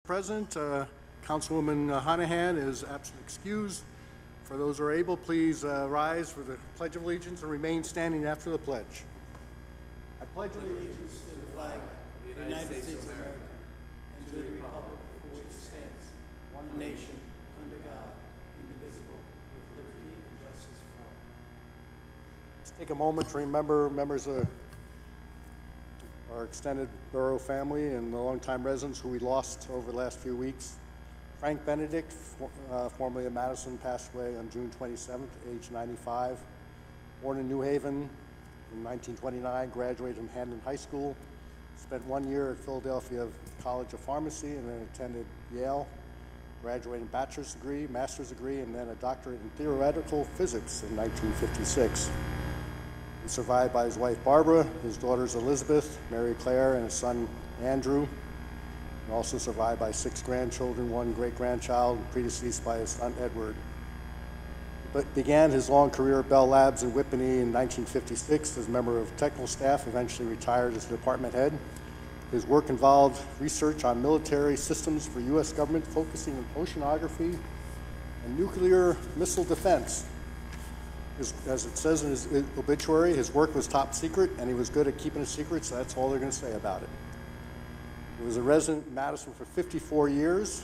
Present, Councilwoman Honahan is absent excused. For those who are able, please rise for the Pledge of Allegiance and remain standing after the pledge. I pledge allegiance to the flag of the United States of America and to the republic for which it stands, one nation, under God, indivisible, with liberty and justice for all. Let's take a moment to remember members of our extended Borough family and the longtime residents who we lost over the last few weeks. Frank Benedict, formerly of Madison, passed away on June 27th, age 95. Born in New Haven in 1929, graduated from Hampton High School, spent 1 year at Philadelphia College of Pharmacy, and then attended Yale, graduating bachelor's degree, master's degree, and then a doctorate in theoretical physics in 1956. He's survived by his wife Barbara, his daughters Elizabeth, Mary Claire, and his son Andrew. And also survived by 6 grandchildren, 1 great-grandchild, predeceased by his son Edward. But began his long career at Bell Labs in Whippany in 1956 as a member of technical staff, eventually retired as department head. His work involved research on military systems for U.S. government, focusing on oceanography and nuclear missile defense. As it says in his obituary, his work was top secret, and he was good at keeping it secret, so that's all they're going to say about it. He was a resident in Madison for 54 years.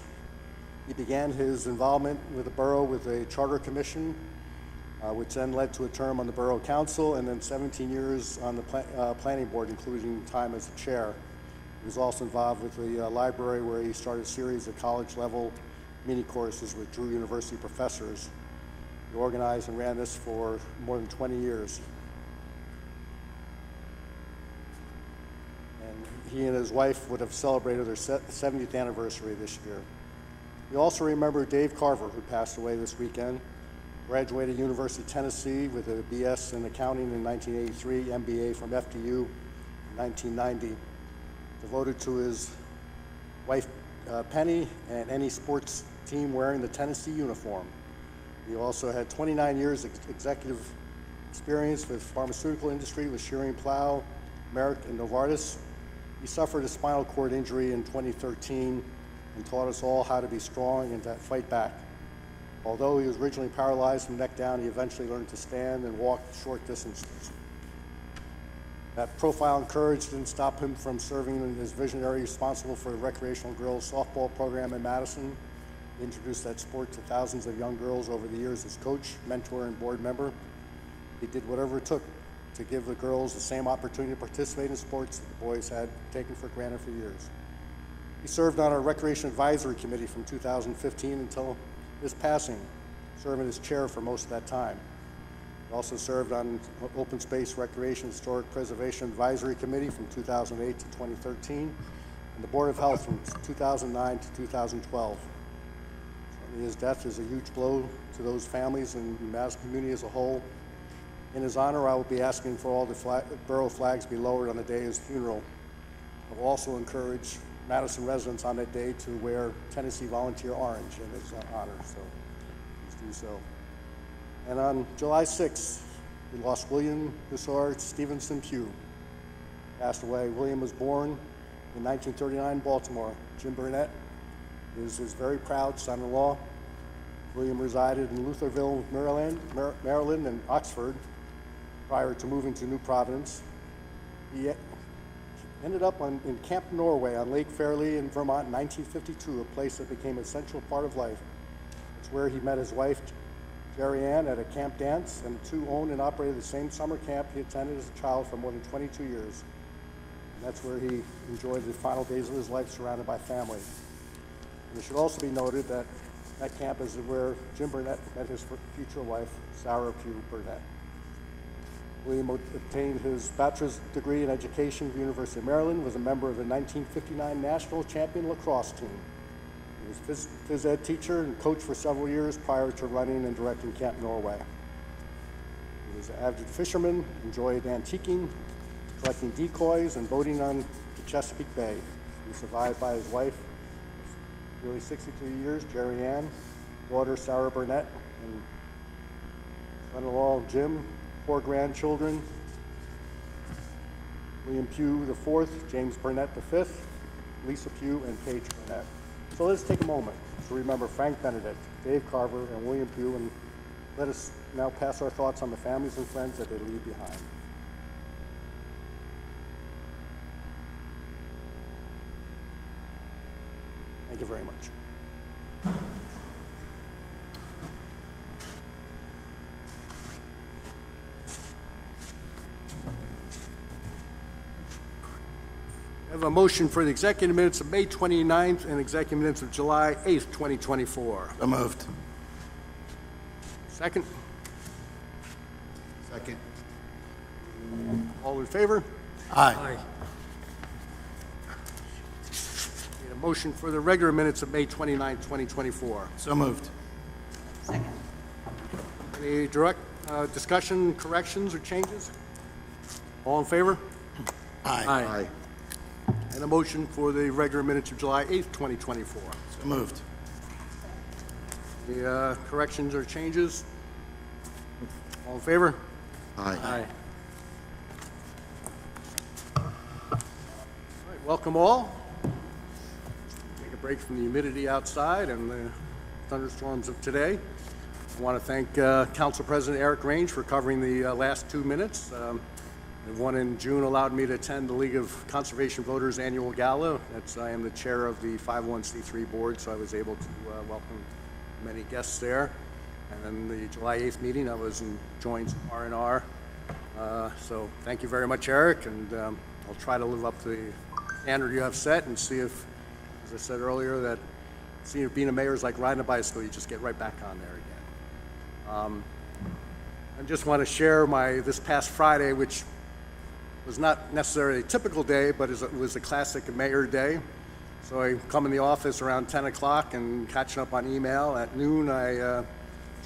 He began his involvement with the borough with a charter commission, which then led to a term on the borough council, and then 17 years on the planning board, including time as a chair. He was also involved with the library, where he started a series of college-level mini courses with Drew University professors. He organized and ran this for more than 20 years. And he and his wife would have celebrated their 70th anniversary this year. We also remember Dave Carver, who passed away this weekend. Graduated University of Tennessee with a BS in accounting in 1983, MBA from FDU in 1990. Devoted to his wife Penny and any sports team wearing the Tennessee uniform. He also had 29 years of executive experience with pharmaceutical industry with Schering-Plough, Merck, and Novartis. He suffered a spinal cord injury in 2013 and taught us all how to be strong and to fight back. Although he was originally paralyzed from neck down, he eventually learned to stand and walk short distances. That profound courage didn't stop him from serving as visionary responsible for the recreational girls softball program in Madison. He introduced that sport to thousands of young girls over the years as coach, mentor, and board member. He did whatever it took to give the girls the same opportunity to participate in sports that the boys had taken for granted for years. He served on our Recreation Advisory Committee from 2015 until his passing, serving as chair for most of that time. He also served on Open Space Recreation Historic Preservation Advisory Committee from 2008 to 2013, and the Board of Health from 2009 to 2012. His death is a huge blow to those families and the Madison community as a whole. In his honor, I will be asking for all the borough flags to be lowered on the day of his funeral. I will also encourage Madison residents on that day to wear Tennessee Volunteer Orange in his honor, so please do so. And on July 6th, we lost William Hussar Stevenson Pugh. Passed away. William was born in 1939 in Baltimore. Jim Burnett is his very proud son-in-law. William resided in Lutherville, Maryland, and Oxford prior to moving to New Providence. He ended up in Camp Norway on Lake Fairleigh in Vermont in 1952, a place that became an essential part of life. It's where he met his wife, Jerry Ann, at a camp dance, and the two owned and operated the same summer camp he attended as a child for more than 22 years. And that's where he enjoyed the final days of his life surrounded by family. And it should also be noted that that camp is where Jim Burnett met his future wife, Sarah Pugh Burnett. William obtained his bachelor's degree in education at the University of Maryland, was a member of the 1959 national champion lacrosse team. He was phys ed teacher and coach for several years prior to running and directing Camp Norway. He was an avid fisherman, enjoyed antiquing, collecting decoys, and boating on the Chesapeake Bay. He was survived by his wife, nearly 63 years, Jerry Ann, daughter Sarah Burnett, and son-in-law Jim, 4 grandchildren, William Pugh IV, James Burnett V, Lisa Pugh, and Paige Burnett. So let's take a moment to remember Frank Benedict, Dave Carver, and William Pugh, and let us now pass our thoughts on the families and friends that they leave behind. Thank you very much. I have a motion for the executive minutes of May 29th and executive minutes of July 8th, 2024. So moved. Second. Second. All in favor? Aye. Need a motion for the regular minutes of May 29th, 2024. So moved. Second. Any direct discussion, corrections, or changes? All in favor? Aye. And a motion for the regular minutes of July 8th, 2024. So moved. The corrections or changes? All in favor? Aye. All right, welcome all. Take a break from the humidity outside and the thunderstorms of today. I want to thank Council President Eric Range for covering the last 2 minutes. The one in June allowed me to attend the League of Conservation Voters annual gala. I am the chair of the 501c3 board, so I was able to welcome many guests there. And then the July 8th meeting, I was joined R&R. So thank you very much, Eric, and I'll try to live up to the standard you have set and see if, as I said earlier, that being a mayor is like riding a bicycle. You just get right back on there again. I just want to share this past Friday, which was not necessarily a typical day, but it was a classic mayor day. So I come in the office around 10 o'clock and catching up on email. At noon, I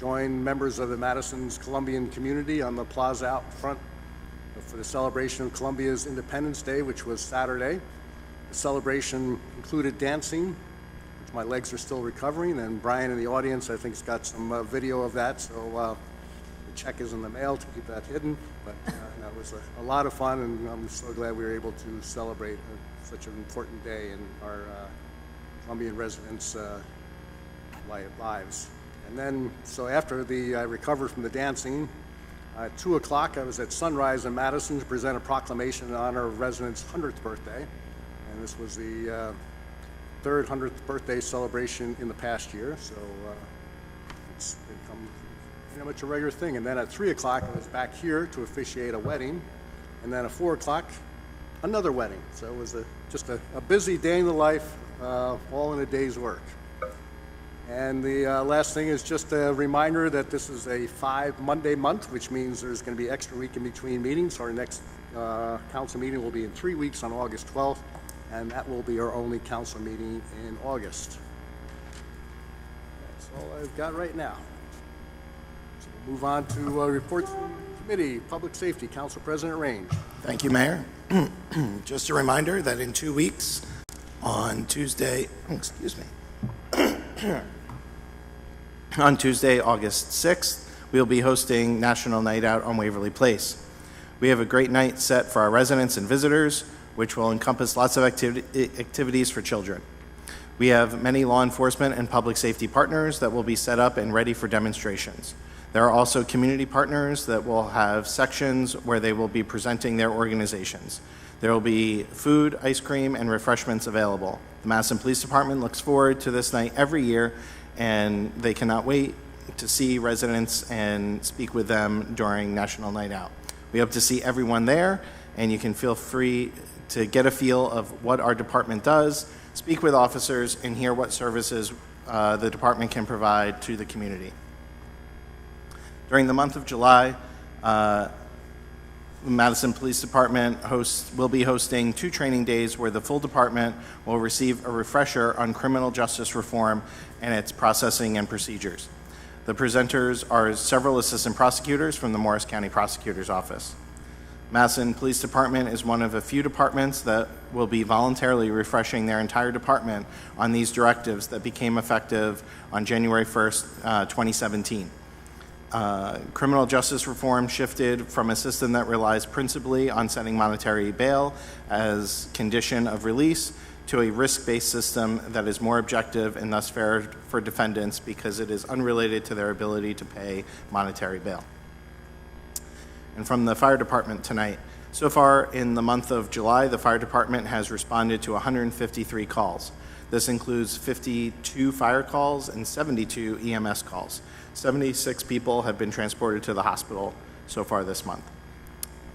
joined members of the Madison's Colombian community on the plaza out front for the celebration of Colombia's Independence Day, which was Saturday. The celebration included dancing, which my legs are still recovering, and Brian in the audience, I think, has got some video of that. So the check is in the mail to keep that hidden, but that was a lot of fun, and I'm so glad we were able to celebrate such an important day in our Colombian residents' lives. And then, so after I recovered from the dancing, at 2 o'clock, I was at Sunrise in Madison to present a proclamation in honor of residents' 100th birthday, and this was the third 100th birthday celebration in the past year, so it's become pretty much a regular thing. And then at 3 o'clock, I was back here to officiate a wedding. And then at 4 o'clock, another wedding. So it was just a busy day in the life, all in a day's work. And the last thing is just a reminder that this is a 5-Monday month, which means there's going to be extra week in between meetings. Our next council meeting will be in 3 weeks on August 12th, and that will be our only council meeting in August. That's all I've got right now. Move on to reports from committee, public safety, Council President Range. Thank you, Mayor. Just a reminder that in 2 weeks, on Tuesday, on Tuesday, August 6th, we'll be hosting National Night Out on Waverly Place. We have a great night set for our residents and visitors, which will encompass lots of activities for children. We have many law enforcement and public safety partners that will be set up and ready for demonstrations. There are also community partners that will have sections where they will be presenting their organizations. There will be food, ice cream, and refreshments available. The Madison Police Department looks forward to this night every year, and they cannot wait to see residents and speak with them during National Night Out. We hope to see everyone there, and you can feel free to get a feel of what our department does, speak with officers, and hear what services the department can provide to the community. During the month of July, Madison Police Department will be hosting 2 training days where the full department will receive a refresher on criminal justice reform and its processing and procedures. The presenters are several assistant prosecutors from the Morris County Prosecutor's Office. Madison Police Department is one of a few departments that will be voluntarily refreshing their entire department on these directives that became effective on January 1st, 2017. Criminal justice reform shifted from a system that relies principally on setting monetary bail as condition of release to a risk-based system that is more objective and thus fair for defendants because it is unrelated to their ability to pay monetary bail. And from the fire department tonight, so far in the month of July, the fire department has responded to 153 calls. This includes 52 fire calls and 72 EMS calls. 76 people have been transported to the hospital so far this month.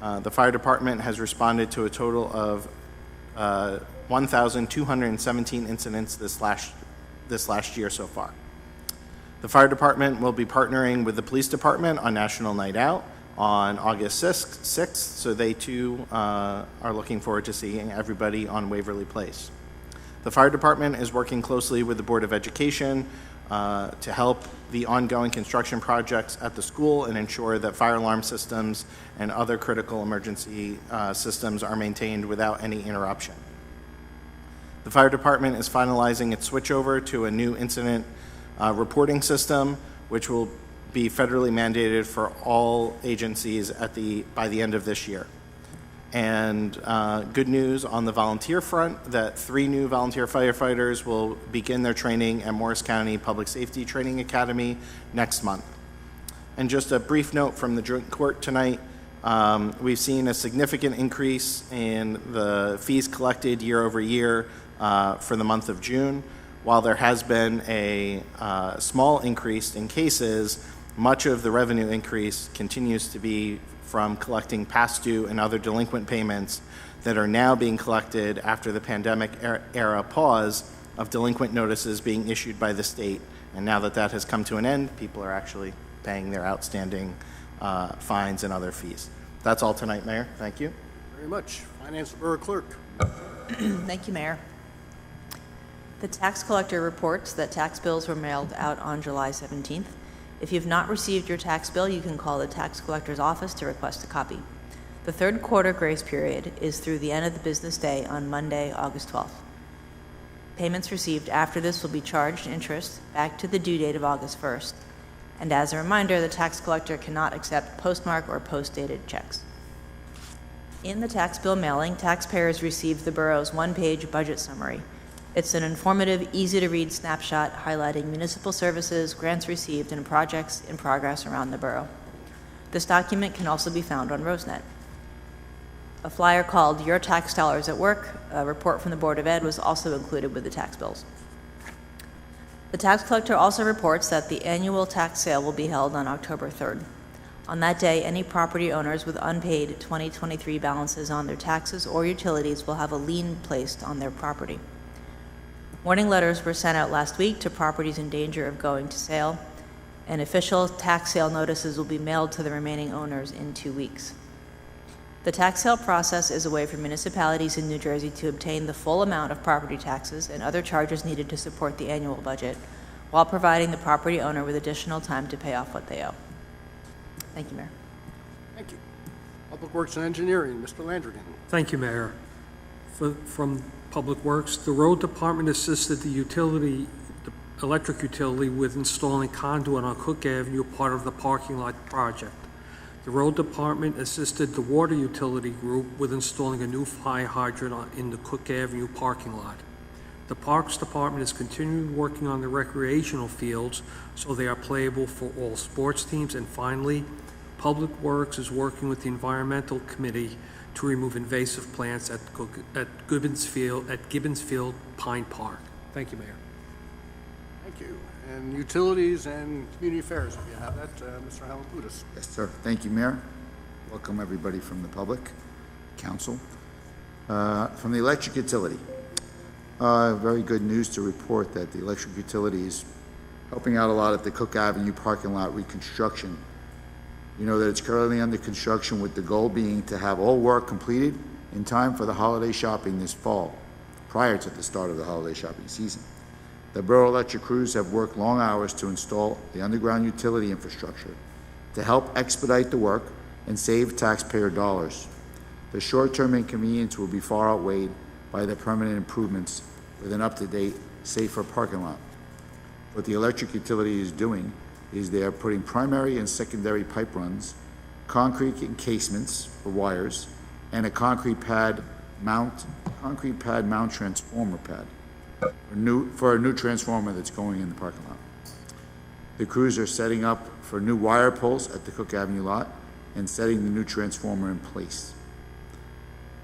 The fire department has responded to a total of 1,217 incidents this last year so far. The fire department will be partnering with the police department on National Night Out on August 6th, so they too are looking forward to seeing everybody on Waverly Place. The fire department is working closely with the Board of Education to help the ongoing construction projects at the school and ensure that fire alarm systems and other critical emergency systems are maintained without any interruption. The fire department is finalizing its switchover to a new incident reporting system, which will be federally mandated for all agencies by the end of this year. And good news on the volunteer front that 3 new volunteer firefighters will begin their training at Morris County Public Safety Training Academy next month. And just a brief note from the joint court tonight, we've seen a significant increase in the fees collected year over year for the month of June. While there has been a small increase in cases, much of the revenue increase continues to be from collecting past due and other delinquent payments that are now being collected after the pandemic era pause of delinquent notices being issued by the state. And now that that has come to an end, people are actually paying their outstanding fines and other fees. That's all tonight, Mayor. Thank you. Very much. Finance Borough Clerk. Thank you, Mayor. The tax collector reports that tax bills were mailed out on July 17th. If you've not received your tax bill, you can call the tax collector's office to request a copy. The third quarter grace period is through the end of the business day on Monday, August 12th. Payments received after this will be charged interest back to the due date of August 1st. And as a reminder, the tax collector cannot accept postmark or post-dated checks. In the tax bill mailing, taxpayers received the borough's one-page budget summary. It's an informative, easy-to-read snapshot highlighting municipal services, grants received, and projects in progress around the borough. This document can also be found on Rosenet. A flyer called Your Tax Dollars at Work, a report from the Board of Ed, was also included with the tax bills. The tax collector also reports that the annual tax sale will be held on October 3rd. On that day, any property owners with unpaid 2023 balances on their taxes or utilities will have a lien placed on their property. Warning letters were sent out last week to properties in danger of going to sale, and official tax sale notices will be mailed to the remaining owners in 2 weeks. The tax sale process is a way for municipalities in New Jersey to obtain the full amount of property taxes and other charges needed to support the annual budget, while providing the property owner with additional time to pay off what they owe. Thank you, Mayor. Thank you. Public Works and Engineering, Mr. Landrigan. Thank you, Mayor. From Public Works, the road department assisted the electric utility with installing conduit on Cook Avenue, part of the parking lot project. The road department assisted the water utility group with installing a new fire hydrant in the Cook Avenue parking lot. The Parks Department is continuing working on the recreational fields so they are playable for all sports teams. And finally, Public Works is working with the Environmental Committee to remove invasive plants at Gibbons Field Pine Park. Thank you, Mayor. Thank you. And Utilities and Community Affairs, if you have that, Mr. Halapudis. Yes, sir. Thank you, Mayor. Welcome everybody from the public, council. From the electric utility, very good news to report that the electric utility is helping out a lot at the Cook Avenue parking lot reconstruction. You know that it's currently under construction with the goal being to have all work completed in time for the holiday shopping this fall, prior to the start of the holiday shopping season. The Borough Electric crews have worked long hours to install the underground utility infrastructure to help expedite the work and save taxpayer dollars. The short-term inconvenience will be far outweighed by the permanent improvements with an up-to-date, safer parking lot. What the electric utility is doing is they are putting primary and secondary pipe runs, concrete encasements for wires, and a concrete pad mount concrete pad mount transformer pad for a new transformer that's going in the parking lot. The crews are setting up for new wire poles at the Cook Avenue lot and setting the new transformer in place.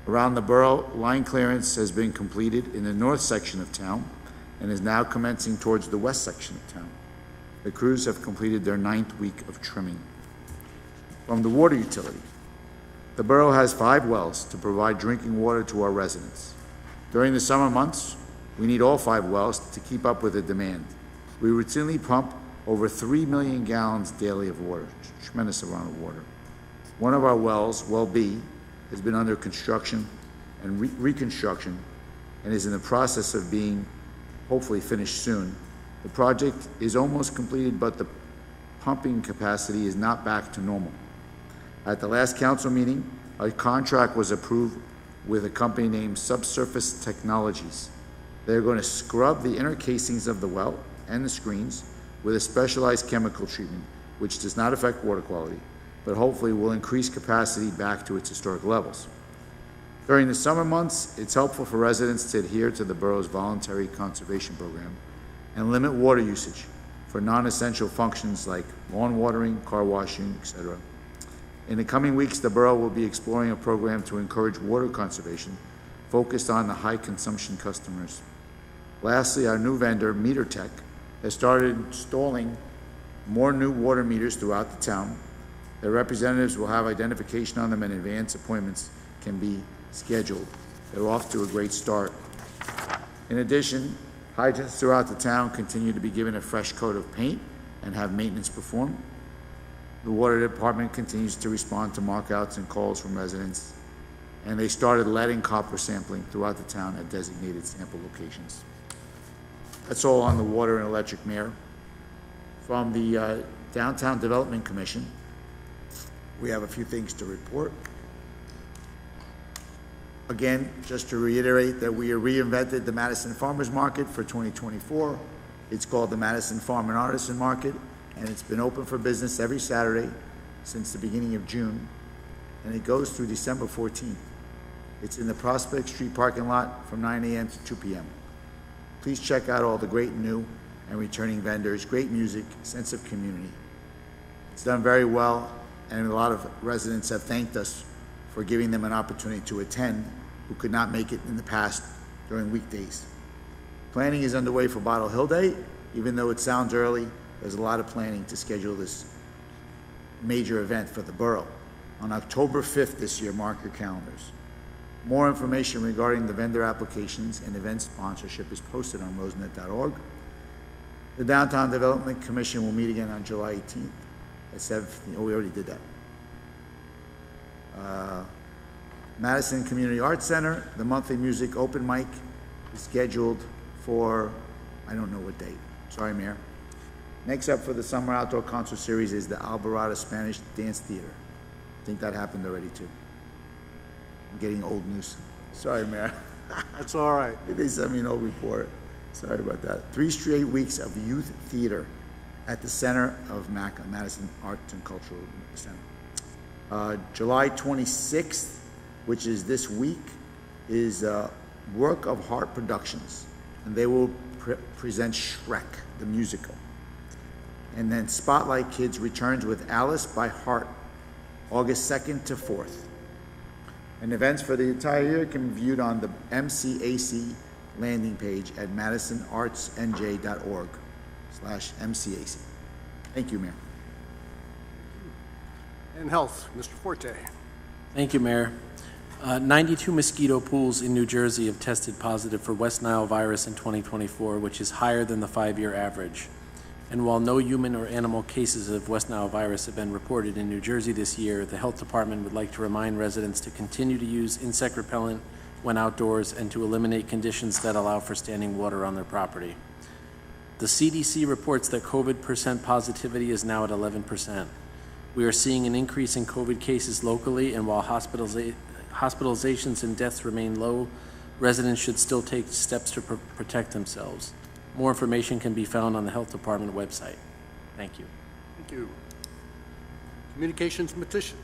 Around the borough, line clearance has been completed in the north section of town and is now commencing towards the west section of town. The crews have completed their 9th week of trimming. From the water utility, the borough has 5 wells to provide drinking water to our residents. During the summer months, we need all 5 wells to keep up with the demand. We routinely pump over 3 million gallons daily of water, a tremendous amount of water. One of our wells, Well B, has been under construction and reconstruction and is in the process of being hopefully finished soon. The project is almost completed, but the pumping capacity is not back to normal. At the last council meeting, a contract was approved with a company named Subsurface Technologies. They're going to scrub the inner casings of the well and the screens with a specialized chemical treatment, which does not affect water quality, but hopefully will increase capacity back to its historic levels. During the summer months, it's helpful for residents to adhere to the borough's voluntary conservation program and limit water usage for non-essential functions like lawn watering, car washing, etc. In the coming weeks, the borough will be exploring a program to encourage water conservation focused on the high consumption customers. Lastly, our new vendor, MeterTech, has started installing more new water meters throughout the town. Their representatives will have identification on them and advance appointments can be scheduled. They're off to a great start. In addition, hydrants throughout the town continue to be given a fresh coat of paint and have maintenance performed. The water department continues to respond to markouts and calls from residents, and they started lead and copper sampling throughout the town at designated sample locations. That's all on the water and electric, Mayor. From the Downtown Development Commission, we have a few things to report. Again, just to reiterate that we reinvented the Madison Farmers Market for 2024. It's called the Madison Farm and Artisan Market, and it's been open for business every Saturday since the beginning of June, and it goes through December 14th. It's in the Prospect Street parking lot from 9 a.m. to 2 p.m. Please check out all the great new and returning vendors, great music, sense of community. It's done very well, and a lot of residents have thanked us for giving them an opportunity to attend who could not make it in the past during weekdays. Planning is underway for Bottle Hill Day. Even though it sounds early, there's a lot of planning to schedule this major event for the borough. On October 5th this year, mark your calendars. More information regarding the vendor applications and event sponsorship is posted on rosenet.org. The Downtown Development Commission will meet again on July 18th at 7:15. Oh, we already did that. Madison Community Arts Center, the monthly music open mic is scheduled for, I don't know what date. Sorry, Mayor. Next up for the Summer Outdoor Concert Series is the Alvarado Spanish Dance Theater. I think that happened already, too. I'm getting old news. Sorry, Mayor. That's all right. They sent me an old report. Sorry about that. 3 straight weeks of youth theater at the center of Madison Arts and Cultural Center. July 26th, which is this week, is Work of Heart Productions, and they will present Shrek, the musical. And then Spotlight Kids returns with Alice by Heart, August 2nd to 4th. And events for the entire year can be viewed on the MCAC landing page at madisonartsnj.org/MCAC. Thank you, Mayor. And Health, Mr. Forte. Thank you, Mayor. 92 mosquito pools in New Jersey have tested positive for West Nile virus in 2024, which is higher than the 5-year average. And while no human or animal cases of West Nile virus have been reported in New Jersey this year, the Health Department would like to remind residents to continue to use insect repellent when outdoors and to eliminate conditions that allow for standing water on their property. The CDC reports that COVID percent positivity is now at 11%. We are seeing an increase in COVID cases locally, and while hospitalizations and deaths remain low, residents should still take steps to protect themselves. More information can be found on the Health Department website. Thank you. Thank you. Communications petitions.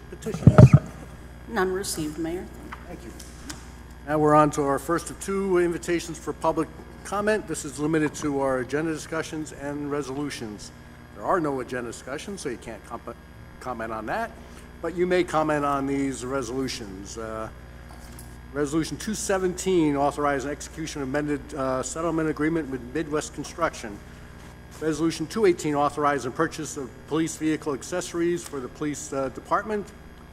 None received, Mayor. Thank you. Now we're on to our first of two invitations for public comment. This is limited to our agenda discussions and resolutions. There are no agenda discussions, so you can't comment on that, but you may comment on these resolutions. Resolution 217, authorizing execution of amended settlement agreement with Midwest Construction. Resolution 218, authorizing purchase of police vehicle accessories for the police department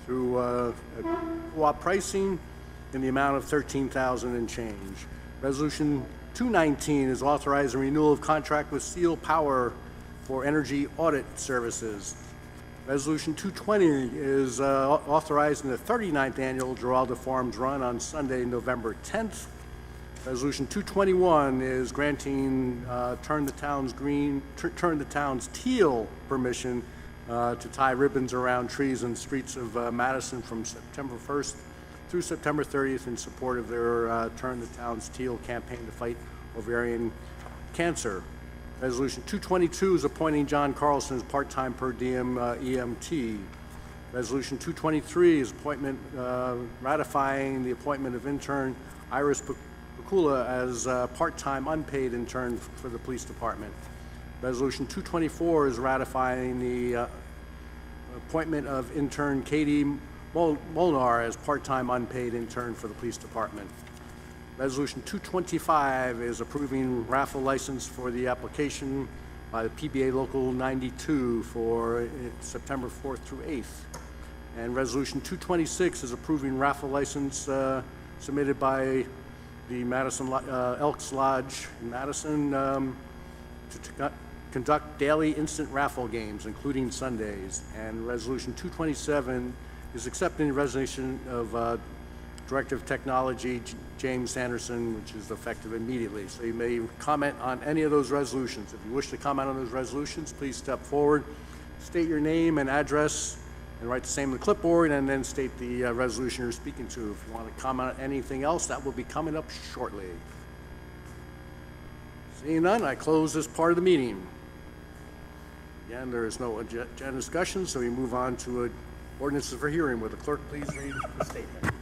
through co-op pricing in the amount of $13,000 and change. Resolution 219 is authorizing renewal of contract with Seal Power for energy audit services. Resolution 220 is authorizing the 39th annual Geraldo Farms Run on Sunday, November 10th. Resolution 221 is granting Turn the Town's Teal permission to tie ribbons around trees in the streets of Madison from September 1st through September 30th in support of their Turn the Town's Teal campaign to fight ovarian cancer. Resolution 222 is appointing John Carlson as part-time per diem EMT. Resolution 223 is ratifying the appointment of intern Iris Bakula as part-time unpaid intern for the police department. Resolution 224 is ratifying the appointment of intern Katie Molnar as part-time unpaid intern for the police department. Resolution 225 is approving raffle license for the application by the PBA Local 92 for September 4th through 8th. And Resolution 226 is approving raffle license submitted by the Madison Elks Lodge in Madison to conduct daily instant raffle games, including Sundays. And Resolution 227 is accepting the resignation of Director of Technology James Sanderson, which is effective immediately. So you may comment on any of those resolutions. If you wish to comment on those resolutions, please step forward, state your name and address, and write the same on the clipboard, and then state the resolution you're speaking to. If you want to comment on anything else, that will be coming up shortly. Seeing none, I close this part of the meeting. Again, there is no agenda discussion, so we move on to ordinances for hearing. Will the clerk please read the statement?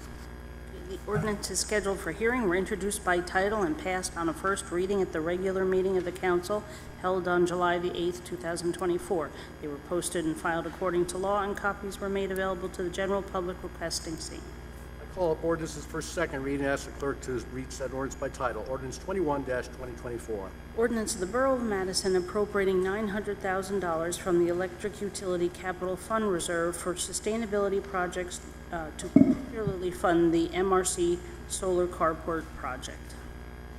The ordinance is scheduled for hearing, were introduced by title and passed on a first reading at the regular meeting of the council held on July the 8th, 2024. They were posted and filed according to law, and copies were made available to the general public requesting same. I call up ordinances for second reading and ask the clerk to read said ordinance by title. Ordinance 21-2024. Ordinance of the Borough of Madison appropriating $900,000 from the Electric Utility Capital Fund Reserve for sustainability projects to particularly fund the MRC Solar Carport Project.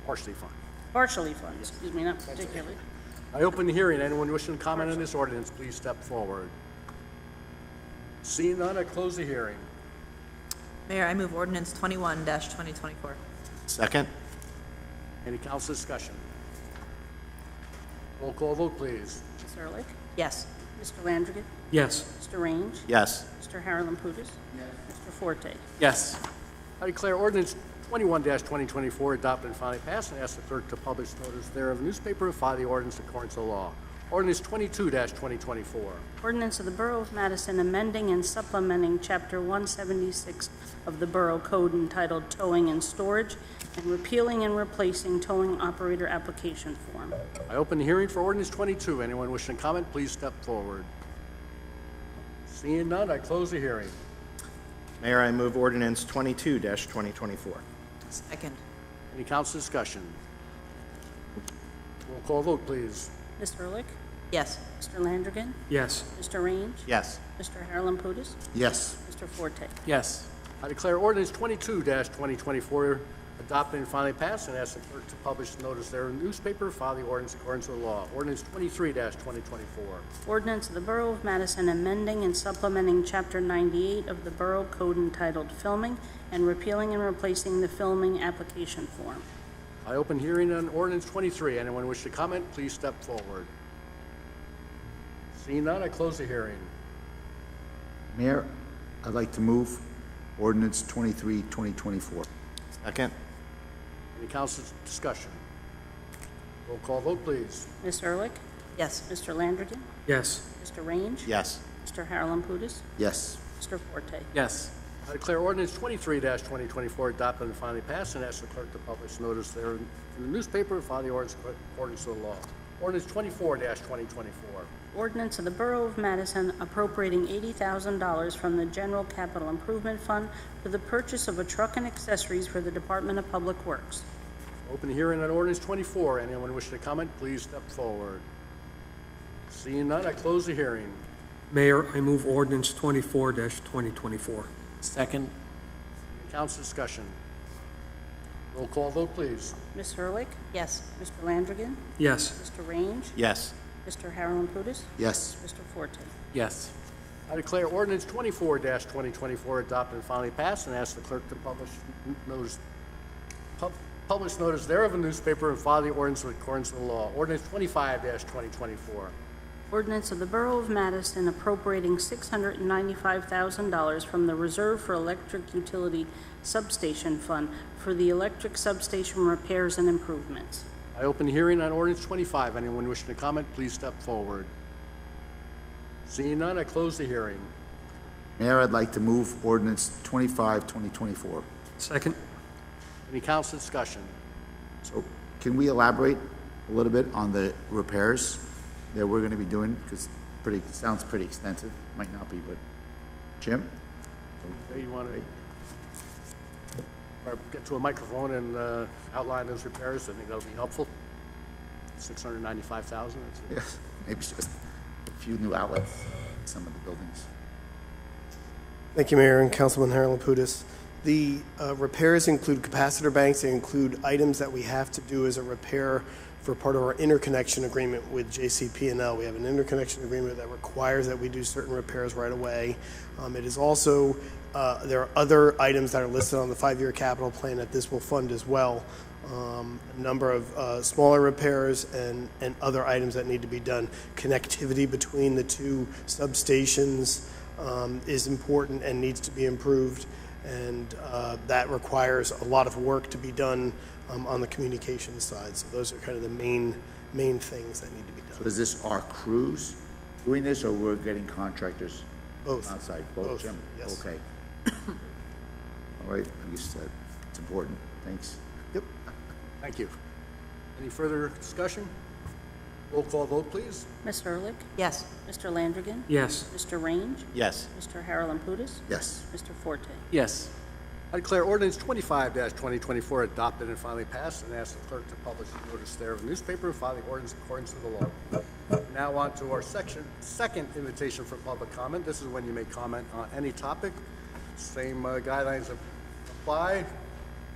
Partially fine. Partially fund, excuse me, not particularly. I open the hearing. Anyone wishing to comment on this ordinance, please step forward. Seeing none, I close the hearing. Mayor, I move ordinance 21-2024. Second? Any council discussion? Roll call vote, please. Ms. Ehrlich? Yes. Mr. Landrigan? Yes. Mr. Range? Yes. Mr. Harlan-Pudis? Yes. Mr. Forte? Yes. I declare ordinance 21-2024 adopted and finally passed, and ask the clerk to publish notice thereof in the newspaper and file the ordinance according to law. Ordinance 22-2024. Ordinance of the Borough of Madison amending and supplementing Chapter 176 of the Borough Code entitled Towing and Storage, and repealing and replacing towing operator application form. I open the hearing for ordinance 22. Anyone wishing to comment, please step forward. Seeing none, I close the hearing. Mayor, I move ordinance 22-2024. Second. Any council discussion? Roll call vote, please. Ms. Ehrlich? Yes. Mr. Landrigan? Yes. Mr. Range? Yes. Mr. Harlan-Pudis? Yes. Mr. Forte? Yes. I declare ordinance 22-2024 adopted and finally passed, and ask the clerk to publish the notice there in the newspaper, file the ordinance according to the law. Ordinance 23-2024. Ordinance of the Borough of Madison amending and supplementing Chapter 98 of the Borough Code entitled Filming, and repealing and replacing the filming application form. I open hearing on ordinance 23. Anyone wish to comment, please step forward. Seeing none, I close the hearing. Mayor, I'd like to move ordinance 23-2024. Second? Any council discussion? Roll call vote, please. Ms. Ehrlich? Yes. Mr. Landrigan? Yes. Mr. Range? Yes. Mr. Harlan-Pudis? Yes. Mr. Forte? Yes. I declare ordinance 23-2024 adopted and finally passed, and ask the clerk to publish notice there in the newspaper and file the ordinance according to the law. Ordinance 24-2024. Ordinance of the Borough of Madison appropriating $80,000 from the General Capital Improvement Fund for the purchase of a truck and accessories for the Department of Public Works. Open hearing on ordinance 24. Anyone wishing to comment, please step forward. Seeing none, I close the hearing. Mayor, I move ordinance 24-2024. Second. Council discussion. Roll call vote, please. Ms. Hurlick? Yes. Mr. Landrigan? Yes. Mr. Range? Yes. Mr. Harold Putis? Yes. Mr. Forte? Yes. I declare ordinance 24-2024 adopted and finally passed, and ask the clerk to publish notice thereof in the newspaper and file the ordinance in accordance with the law. Ordinance 25-2024. Ordinance of the Borough of Madison appropriating $695,000 from the Reserve for Electric Utility Substation Fund for the electric substation repairs and improvements. I open the hearing on ordinance 25. Anyone wishing to comment, please step forward. Seeing none, I close the hearing. Mayor, I'd like to move ordinance 25-2024. Second. Any council discussion? So can we elaborate a little bit on the repairs that we're going to be doing? Because sounds pretty extensive. Might not be, but Jim? Okay, you want to get to a microphone and outline those repairs? I think that'll be helpful. $695,000. Yes, maybe just a few new outlets in some of the buildings. Thank you, Mayor and Councilman Harold Putis. The repairs include capacitor banks. They include items that we have to do as a repair for part of our interconnection agreement with JCP&L. We have an interconnection agreement that requires that we do certain repairs right away. It is also, there are other items that are listed on the 5-year capital plan that this will fund as well. A number of smaller repairs and other items that need to be done. Connectivity between the two substations is important and needs to be improved, and that requires a lot of work to be done on the communications side. So those are kind of the main things that need to be done. So is this our crews doing this, or we're getting contractors? Both. Outside? Both, Jim? yes. Okay. All right, I guess it's important. Thanks. Yep. Thank you. Any further discussion? Roll call vote, please. Ms. Hurlick? Yes. Mr. Landrigan? Yes. Mr. Range? Yes. Mr. Harold Putis? Yes. Mr. Forte? Yes. I declare ordinance 25-2024 adopted and finally passed, and ask the clerk to publish the notice there in the newspaper and file the ordinance according to the law. Now on to our second invitation for public comment. This is when you may comment on any topic. Same guidelines apply.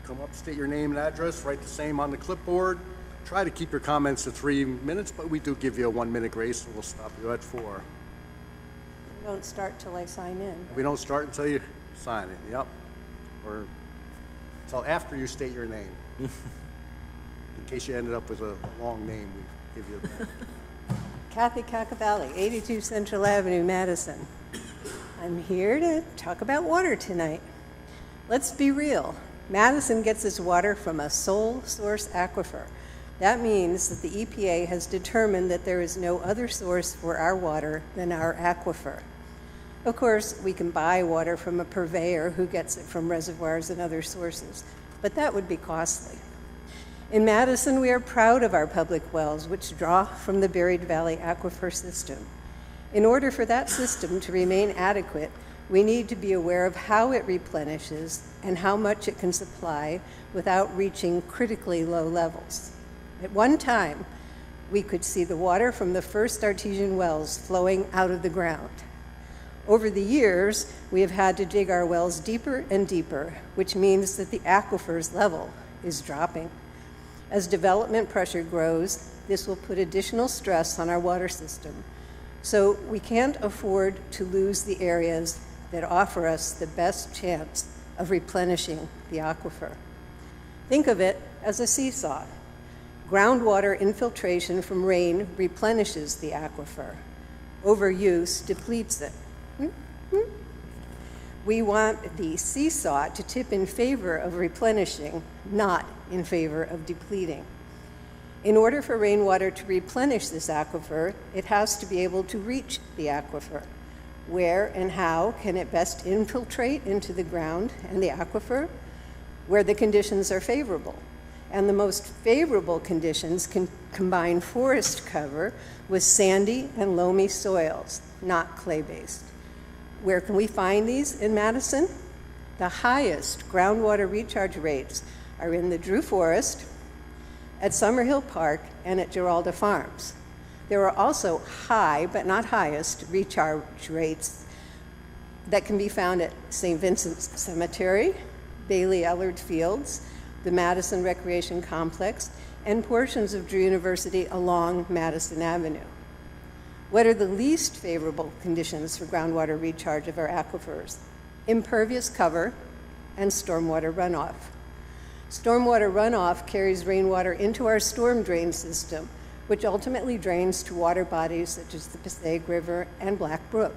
Come up, state your name and address, write the same on the clipboard. Try to keep your comments to 3 minutes, but we do give you a 1-minute grace, and we'll stop you at 4. We don't start till I sign in. We don't start until you sign it, yep. Or until after you state your name. In case you ended up with a long name, we give you a Kathy Cacavalli, 82 Central Avenue, Madison. I'm here to talk about water tonight. Let's be real. Madison gets its water from a sole source aquifer. That means that the EPA has determined that there is no other source for our water than our aquifer. Of course, we can buy water from a purveyor who gets it from reservoirs and other sources, but that would be costly. In Madison, we are proud of our public wells, which draw from the Buried Valley Aquifer system. In order for that system to remain adequate, we need to be aware of how it replenishes and how much it can supply without reaching critically low levels. At one time, we could see the water from the first artesian wells flowing out of the ground. Over the years, we have had to dig our wells deeper and deeper, which means that the aquifer's level is dropping. As development pressure grows, this will put additional stress on our water system. So we can't afford to lose the areas that offer us the best chance of replenishing the aquifer. Think of it as a seesaw. Groundwater infiltration from rain replenishes the aquifer. Overuse depletes it. We want the seesaw to tip in favor of replenishing, not in favor of depleting. In order for rainwater to replenish this aquifer, it has to be able to reach the aquifer. Where and how can it best infiltrate into the ground and the aquifer? Where the conditions are favorable. And the most favorable conditions can combine forest cover with sandy and loamy soils, not clay-based. Where can we find these in Madison? The highest groundwater recharge rates are in the Drew Forest, at Summerhill Park, and at Giralda Farms. There are also high, but not highest, recharge rates that can be found at St. Vincent's Cemetery, Bailey Ellard Fields, the Madison Recreation Complex, and portions of Drew University along Madison Avenue. What are the least favorable conditions for groundwater recharge of our aquifers? Impervious cover and stormwater runoff. Stormwater runoff carries rainwater into our storm drain system, which ultimately drains to water bodies such as the Passaic River and Black Brook.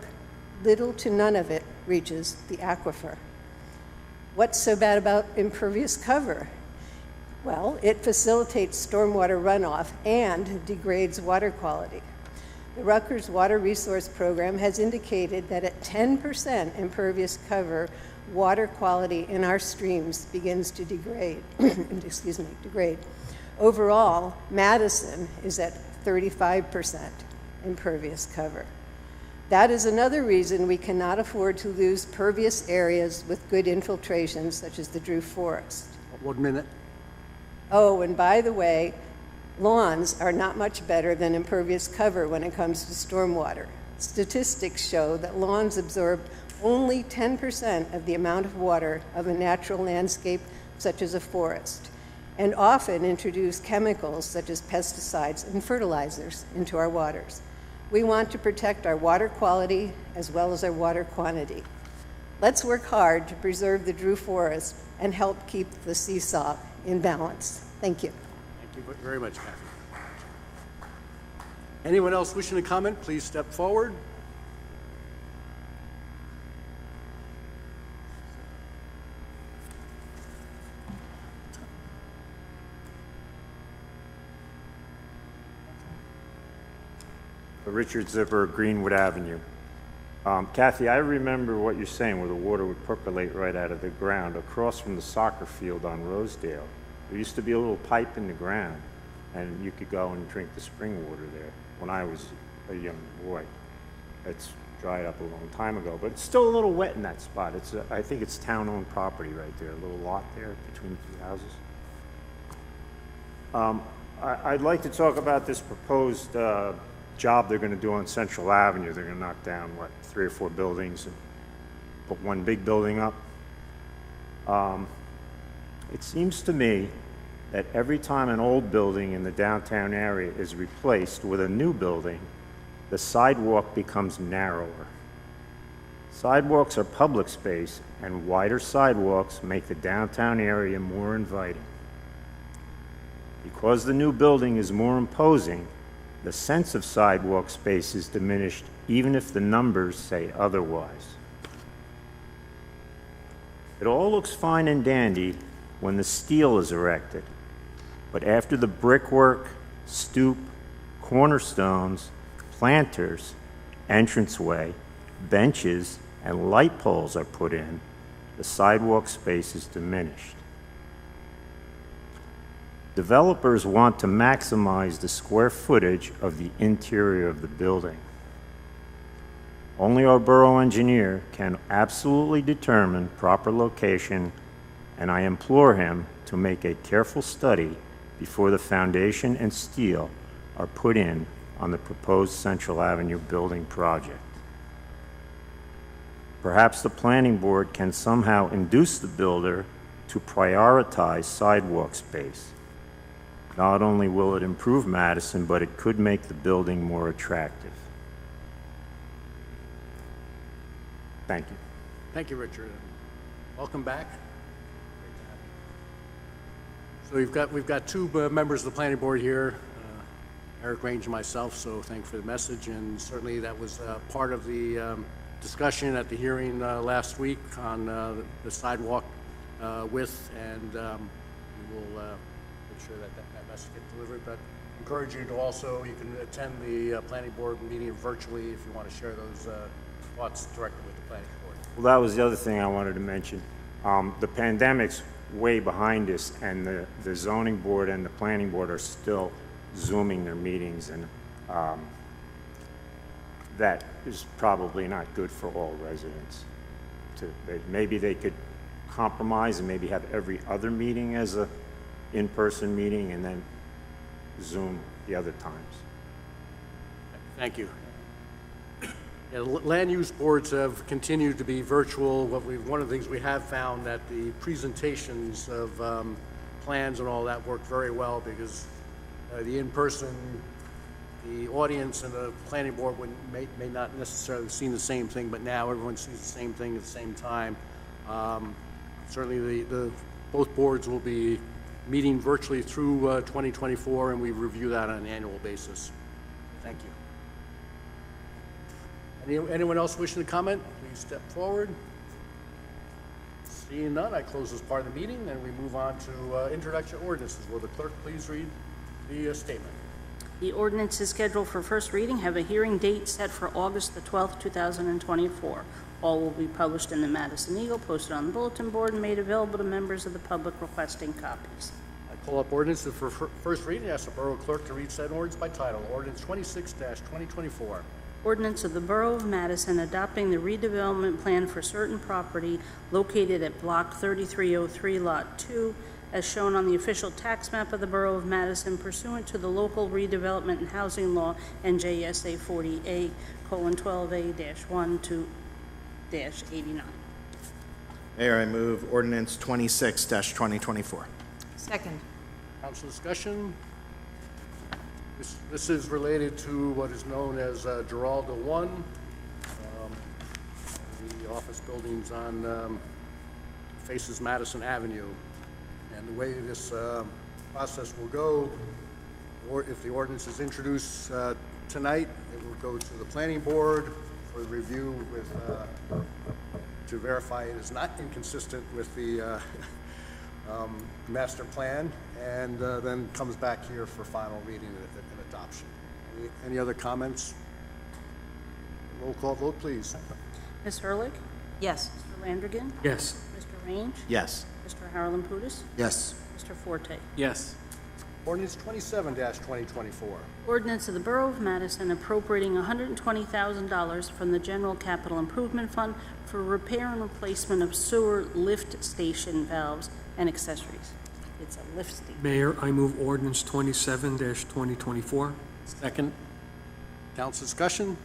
Little to none of it reaches the aquifer. What's so bad about impervious cover? Well, it facilitates stormwater runoff and degrades water quality. The Rutgers Water Resource Program has indicated that at 10% impervious cover, water quality in our streams begins to degrade. degrade. Overall, Madison is at 35% impervious cover. That is another reason we cannot afford to lose pervious areas with good infiltration, such as the Drew Forest. 1 minute. Oh, and by the way, lawns are not much better than impervious cover when it comes to stormwater. Statistics show that lawns absorb only 10% of the amount of water of a natural landscape such as a forest, and often introduce chemicals such as pesticides and fertilizers into our waters. We want to protect our water quality as well as our water quantity. Let's work hard to preserve the Drew Forest and help keep the seesaw in balance. Thank you. Thank you very much, Kathy. Anyone else wishing to comment, please step forward. Richard Zipper, Greenwood Avenue. Kathy, I remember what you're saying, where the water would percolate right out of the ground. Across from the soccer field on Rosedale, there used to be a little pipe in the ground, and you could go and drink the spring water there when I was a young boy. It's dried up a long time ago, but it's still a little wet in that spot. I think it's town-owned property right there, a little lot there between the two houses. I'd like to talk about this proposed job they're going to do on Central Avenue. They're going to knock down, 3 or 4 buildings and put one big building up. It seems to me that every time an old building in the downtown area is replaced with a new building, the sidewalk becomes narrower. Sidewalks are public space, and wider sidewalks make the downtown area more inviting. Because the new building is more imposing, the sense of sidewalk space is diminished, even if the numbers say otherwise. It all looks fine and dandy when the steel is erected, but after the brickwork, stoop, cornerstones, planters, entranceway, benches, and light poles are put in, the sidewalk space is diminished. Developers want to maximize the square footage of the interior of the building. Only our borough engineer can absolutely determine proper location, and I implore him to make a careful study before the foundation and steel are put in on the proposed Central Avenue building project. Perhaps the planning board can somehow induce the builder to prioritize sidewalk space. Not only will it improve Madison, but it could make the building more attractive. Thank you. Thank you, Richard. Welcome back. So we've got 2 members of the planning board here, Eric Range and myself, so thank you for the message, and certainly that was part of the discussion at the hearing last week on the sidewalk width, and we will make sure that message gets delivered. But encourage you to also, you can attend the planning board meeting virtually if you want to share those thoughts directly with the planning board. Well, that was the other thing I wanted to mention. The pandemic's way behind us, and the zoning board and the planning board are still Zooming their meetings, and that is probably not good for all residents. Maybe they could compromise and maybe have every other meeting as a in-person meeting and then Zoom the other times. Thank you. Yeah, land use boards have continued to be virtual. One of the things we have found that the presentations of plans and all that work very well, because the in-person, the audience and the planning board may not necessarily have seen the same thing, but now everyone sees the same thing at the same time. Certainly both boards will be meeting virtually through 2024, and we review that on an annual basis. Thank you. Anyone else wishing to comment? Please step forward. Seeing none, I close this part of the meeting, and we move on to introduction ordinances. Will the clerk please read the statement? The ordinance is scheduled for first reading, have a hearing date set for August the 12th, 2024. All will be published in the Madison Eagle, posted on the bulletin board, and made available to members of the public requesting copies. I call up ordinances for first reading. Ask the Borough Clerk to read said ordinance by title. Ordinance 26-2024. Ordinance of the Borough of Madison adopting the redevelopment plan for certain property located at Block 3303, Lot 2, as shown on the official tax map of the Borough of Madison pursuant to the local redevelopment and housing law, NJSA 40A:12A-1-89. Mayor, I move ordinance 26-2024. Second. Council discussion. This is related to what is known as Giralda 1, the office buildings on faces Madison Avenue. And the way this process will go, or if the ordinance is introduced tonight, it will go to the planning board for review with to verify it is not inconsistent with the master plan, and then comes back here for final reading and adoption. Any other comments? Roll call vote, please. Ms. Hurlick? Yes. Mr. Landrigan? Yes. Mr. Range? Yes. Mr. Harlan-Pudis? Yes. Mr. Forte? Yes. Ordinance 27-2024. Ordinance of the Borough of Madison appropriating $120,000 from the General Capital Improvement Fund for repair and replacement of sewer lift station valves and accessories. It's a lift station. Mayor, I move ordinance 27-2024. Second. Council discussion.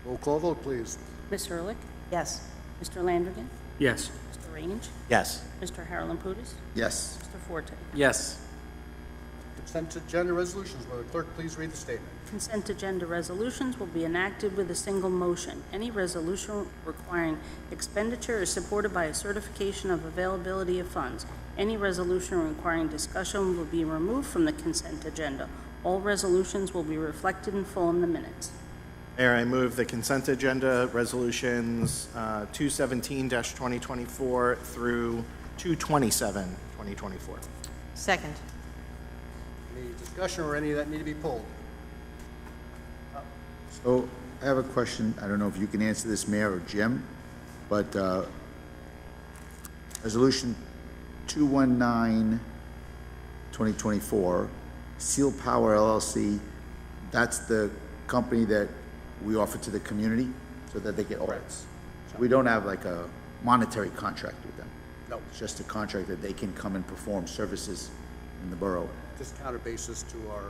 Roll call vote, please. Ms. Hurlick? Yes. Mr. Landrigan? Yes. Mr. Range? Yes. Mr. Harlan-Pudis? Yes. Mr. Forte? Yes. Consent agenda resolutions. Will the clerk please read the statement? Consent agenda resolutions will be enacted with a single motion. Any resolution requiring expenditure is supported by a certification of availability of funds. Any resolution requiring discussion will be removed from the consent agenda. All resolutions will be reflected in full in the minutes. Mayor, I move the consent agenda resolutions 217-2024 through 227-2024. Second. Any discussion or any that need to be pulled? So I have a question. I don't know if you can answer this, Mayor or Jim, but Resolution 219-2024, Seal Power LLC, that's the company that we offer to the community so that they get audits. So we don't have like a monetary contract with them. No. It's just a contract that they can come and perform services in the borough. Discounted basis to our...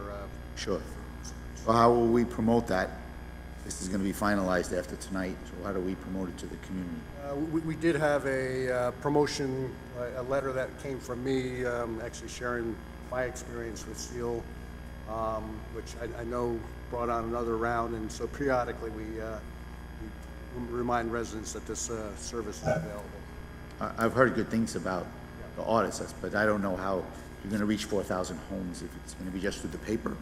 Sure. So how will we promote that? This is going to be finalized after tonight, so how do we promote it to the community? We did have a promotion, a letter that came from me, actually sharing my experience with Seal, which I know brought on another round, and so periodically we remind residents that this service is available. I've heard good things about the audits, but I don't know how you're going to reach 4,000 homes, if it's going to be just through the paper.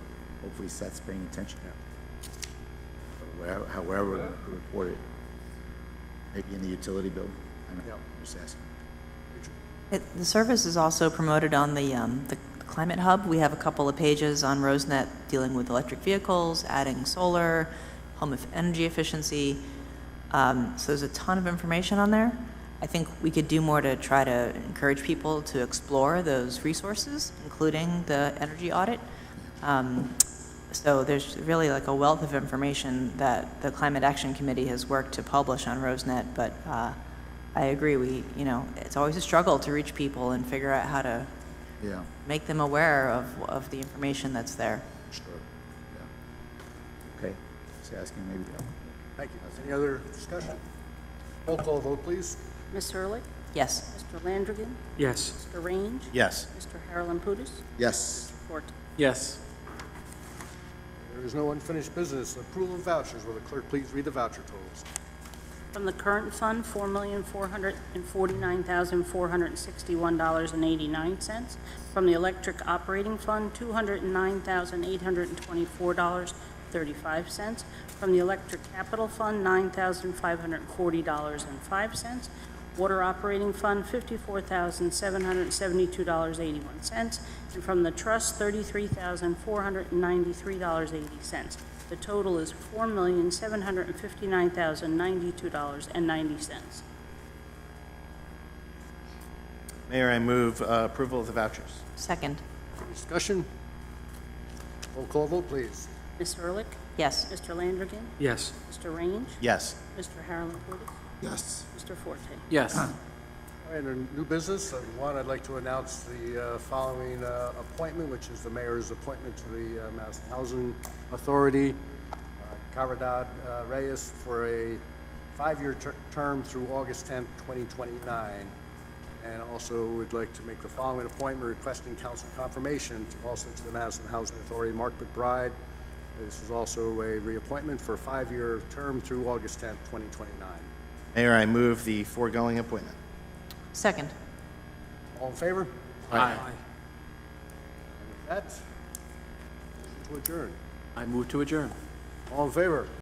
Hopefully Seth's paying attention. However we report it, maybe in the utility bill. I don't know, just asking. The service is also promoted on the Climate Hub. We have a couple of pages on RoseNet dealing with electric vehicles, adding solar, energy efficiency. So there's a ton of information on there. I think we could do more to try to encourage people to explore those resources, including the energy audit. So there's really like a wealth of information that the Climate Action Committee has worked to publish on RoseNet, but I agree, it's always a struggle to reach people and figure out how to Yeah, make them aware of the information that's there. sure, yeah. Okay, just asking maybe. Thank you. Any other discussion? Roll call vote, please. Ms. Ehrlich? Yes. Mr. Landrigan? Yes. Mr. Range? Yes. Mr. Harlan-Pudis? Yes, Mr. Forte? Yes. There is no unfinished business. Approval of vouchers. Will the clerk please read the voucher totals? From the current fund, $4,449,461.89. From the electric operating fund, $209,824.35. From the electric capital fund, $9,540.05. Water operating fund, $54,772.81. And from the trust, $33,493.80. The total is $4,759,092.90. Mayor, I move approval of the vouchers. Second. Discussion? Roll call vote, please. Ms. Ehrlich? Yes. Mr. Landrigan? Yes. Mr. Range? Yes. Mr. Harlan-Pudis? yes, Mr. Forte? Yes. All right, under new business, one, I'd like to announce the following appointment, which is the mayor's appointment to the Madison Housing Authority, Caridad Reyes, for a 5-year term through August 10th, 2029. And also would like to make the following appointment, requesting council confirmation also to the Madison Housing Authority, Mark McBride. This is also a reappointment for a 5-year term through August 10th, 2029. Mayor, I move the foregoing appointment. Second. All in favor? Aye. And with that, motion to adjourn. I move to adjourn. All in favor?